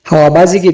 ہوابازی کی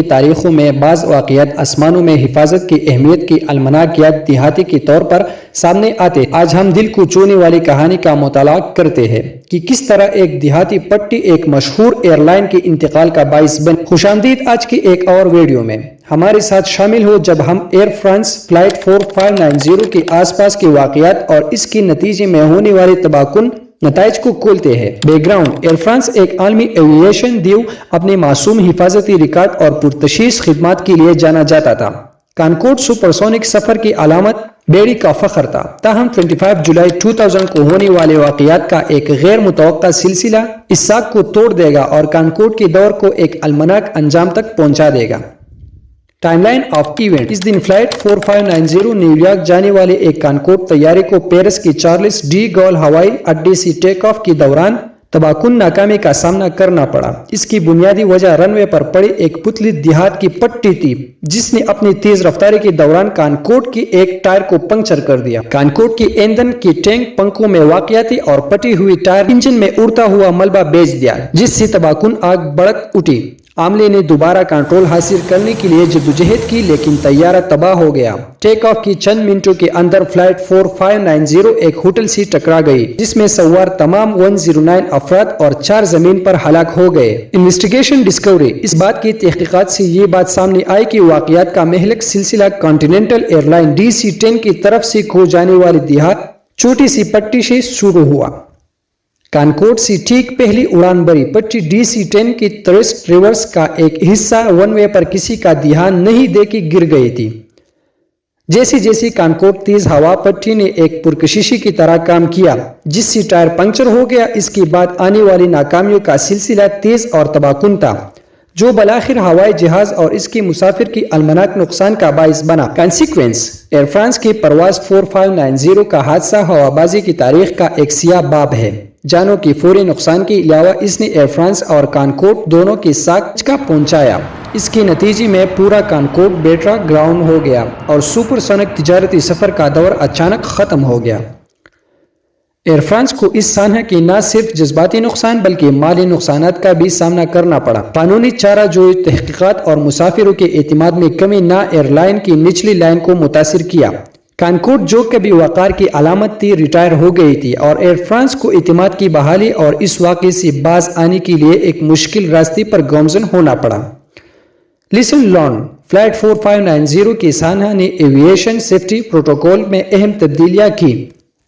تاریخوں میں بعض واقعات آسمانوں میں حفاظت کی اہمیت کی المناکیات دیہاتی کے طور پر سامنے آتے۔ آج ہم دل کو چھونے والی کہانی کا مطالعہ کرتے ہیں کہ کس طرح ایک دیہاتی پٹی ایک مشہور ایئر لائن کے انتقال کا باعث بن۔ خوش آمدید آج کی ایک اور ویڈیو میں ہمارے ساتھ شامل ہو جب ہم ایئر فرانس فلائٹ 4590 کے آس پاس کے واقعات اور اس کے نتیجے میں ہونے والے تباہ کن نتائج کو کھولتے ہیں۔ بیک گراؤنڈ: ایئر فرانس ایک عالمی ایویشن دیو اپنے معصوم حفاظتی ریکارڈ اور پرتشخیص خدمات کے لیے جانا جاتا تھا۔ کانکورڈ سپرسونک سفر کی علامت بیڑی کا فخر تھا، تاہم 25 جولائی 2000 کو ہونے والے واقعات کا ایک غیر متوقع سلسلہ اس ساکھ کو توڑ دے گا اور کانکورڈ کے دور کو ایک المناک انجام تک پہنچا دے گا۔ ٹائم لائن آف ایونٹ: اس دن فلائٹ 4590 نیو یارک جانے والے ایک کانکورڈ طیارے کو پیرس کے چارلس ڈی گول ہوائی اڈے سے ٹیک آف کے دوران تباہ کن ناکامی کا سامنا کرنا پڑا۔ اس کی بنیادی وجہ رن وے پر پڑے ایک پتلی دیہات کی پٹی تھی جس نے اپنی تیز رفتاری کے دوران کانکورڈ کے ایک ٹائر کو پنکچر کر دیا۔ کانکورڈ کے ایندھن کے ٹینک پنکھوں میں واقع تھے اور پٹی ہوئی ٹائر انجن میں اڑتا ہوا ملبہ بیچ دیا جس سے تباہ کن آگ بھڑک اٹھی۔ عملے نے دوبارہ کنٹرول حاصل کرنے کے لیے جدوجہد کی لیکن طیارہ تباہ ہو گیا۔ ٹیک آف کی چند منٹوں کے اندر فلائٹ 4590 ایک ہوٹل سے ٹکرا گئی جس میں سوار تمام 109 افراد اور 4 زمین پر ہلاک ہو گئے۔ انویسٹیگیشن ڈسکوری: اس بات کی تحقیقات سے یہ بات سامنے آئی کہ واقعات کا مہلک سلسلہ کانٹیننٹل ایئر لائن DC-10 کی طرف سے کھو جانے والی دیہات چھوٹی سی پٹی سے شروع ہوا۔ کانکورڈ سے ٹھیک پہلی اڑان بھری پٹی DC-10 کی تھرسٹ ریورس کا ایک حصہ ون وے پر کسی کا دھیان نہیں دے کے گر گئی تھی۔ جیسے کانکورڈ تیز ہوا پٹی نے ایک پرکششی کی طرح کام کیا جس سے ٹائر پنکچر ہو گیا۔ اس کے بعد آنے والی ناکامیوں کا سلسلہ تیز اور تباہ کن تھا جو بالآخر ہوائی جہاز اور اس کے مسافر کی المناک نقصان کا باعث بنا۔ کانسیکوینس: ایئر فرانس کی پرواز 4590 کا حادثہ ہوابازی کی تاریخ کا ایک سیاہ باب ہے۔ جانوں کی فوری نقصان کے علاوہ اس نے ایئر فرانس اور کانکورڈ دونوں کی ساکھ کا پہنچایا۔ اس کے نتیجے میں پورا کانکورڈ بیٹرا گراؤنڈ ہو گیا اور سپر سونک تجارتی سفر کا دور اچانک ختم ہو گیا۔ ایئر فرانس کو اس سانحہ کی نہ صرف جذباتی نقصان بلکہ مالی نقصانات کا بھی سامنا کرنا پڑا۔ قانونی چارہ جوئی، تحقیقات اور مسافروں کے اعتماد میں کمی نہ ایئر لائن کی نچلی لائن کو متاثر کیا۔ کانکورڈ جو کبھی وقار کی علامت تھی ریٹائر ہو گئی تھی اور ایئر فرانس کو اعتماد کی بحالی اور اس واقعے سے باز آنے کے لیے ایک مشکل راستے پر گامزن ہونا پڑا۔ لیسن لرنڈ: فلائٹ 4590 کے سانحہ نے ایویشن سیفٹی پروٹوکول میں اہم تبدیلیاں کی۔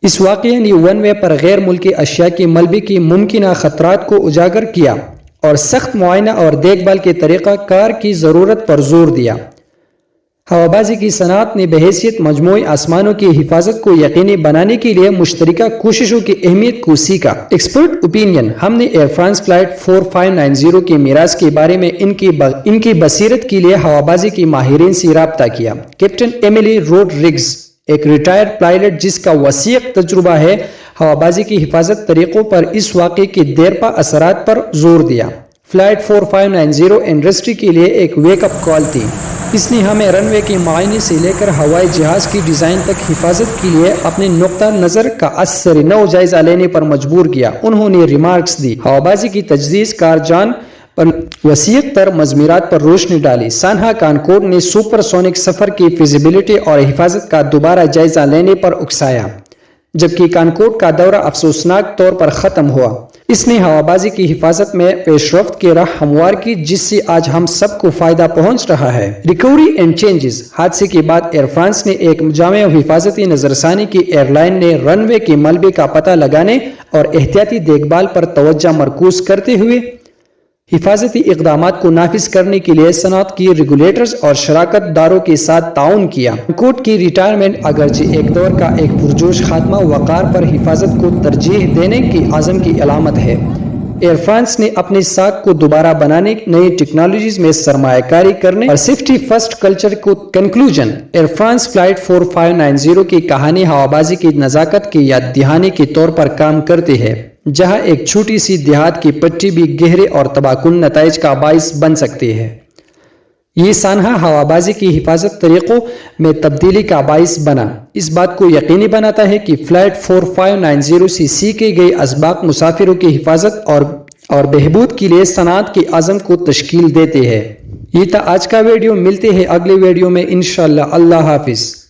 اس واقعے نے ون وے پر غیر ملکی اشیاء کے ملبے کی ممکنہ خطرات کو اجاگر کیا اور سخت معائنہ اور دیکھ بھال کے طریقہ کار کی ضرورت پر زور دیا۔ ہوابازی کی صنعت نے بحیثیت مجموعی آسمانوں کی حفاظت کو یقینی بنانے کے لیے مشترکہ کوششوں کی اہمیت کو سیکھا۔ ایکسپرٹ اوپینین: ہم نے ایئر فرانس فلائٹ 4590 کے میراث کے بارے میں ان کی بصیرت کے لیے ہوابازی کے ماہرین سے رابطہ کیا۔ کیپٹن ایملی روڈریگز، ایک ریٹائرڈ پائلٹ جس کا وسیع تجربہ ہے، ہوابازی کی حفاظت طریقوں پر اس واقعے کے دیرپا اثرات پر زور دیا۔ فلائٹ 4590 انڈسٹری کے لیے ایک ویک اپ کال تھی۔ اس نے ہمیں رن وے کے معائنے سے لے کر ہوائی جہاز کی ڈیزائن تک حفاظت کے لیے اپنے نقطہ نظر کا ازسر نو جائزہ لینے پر مجبور کیا۔ انہوں نے ریمارکس دی۔ ہوابازی کی تجدید کار جان پر وسیع تر مضمرات پر روشنی ڈالی۔ سانحہ کانکورڈ نے سپر سونک سفر کی فیزیبلٹی اور حفاظت کا دوبارہ جائزہ لینے پر اکسایا، جبکہ کانکورڈ کا دورہ افسوسناک طور پر ختم ہوا۔ اس نے ہوابازی کی حفاظت میں پیش رفت کی راہ ہموار کی جس سے آج ہم سب کو فائدہ پہنچ رہا ہے۔ ریکوری اینڈ چینجز: حادثے کے بعد ایئر فرانس نے ایک جامع حفاظتی نظرثانی کی۔ ایئر لائن نے رن وے کے ملبے کا پتہ لگانے اور احتیاطی دیکھ بھال پر توجہ مرکوز کرتے ہوئے حفاظتی اقدامات کو نافذ کرنے کے لیے صنعت کی ریگولیٹرز اور شراکت داروں کے ساتھ تعاون کیا۔ کانکورڈ کی ریٹائرمنٹ اگرچہ ایک دور کا ایک پرجوش خاتمہ وقار پر حفاظت کو ترجیح دینے کے عزم کی علامت ہے۔ ایئر فرانس نے اپنی ساکھ کو دوبارہ بنانے، نئی ٹیکنالوجیز میں سرمایہ کاری کرنے اور سیفٹی فرسٹ کلچر کو کنکلوژن: ایئر فرانس فلائٹ 4590 کی کہانی ہوابازی کی نزاکت کی یاد دہانی کے طور پر کام کرتی ہے، جہاں ایک چھوٹی سی دیہات کی پٹی بھی گہرے اور تباہ کن نتائج کا باعث بن سکتی ہے۔ یہ سانحہ ہوابازی کی حفاظت طریقوں میں تبدیلی کا باعث بنا۔ اس بات کو یقینی بناتا ہے کہ فلائٹ 4590 سے سیکھے گئے اسباق مسافروں کی حفاظت اور اور بہبود کے لیے صنعت کے عزم کو تشکیل دیتے ہیں۔ یہ تھا آج کا ویڈیو، ملتے ہیں اگلے ویڈیو میں انشاءاللہ۔ اللہ حافظ۔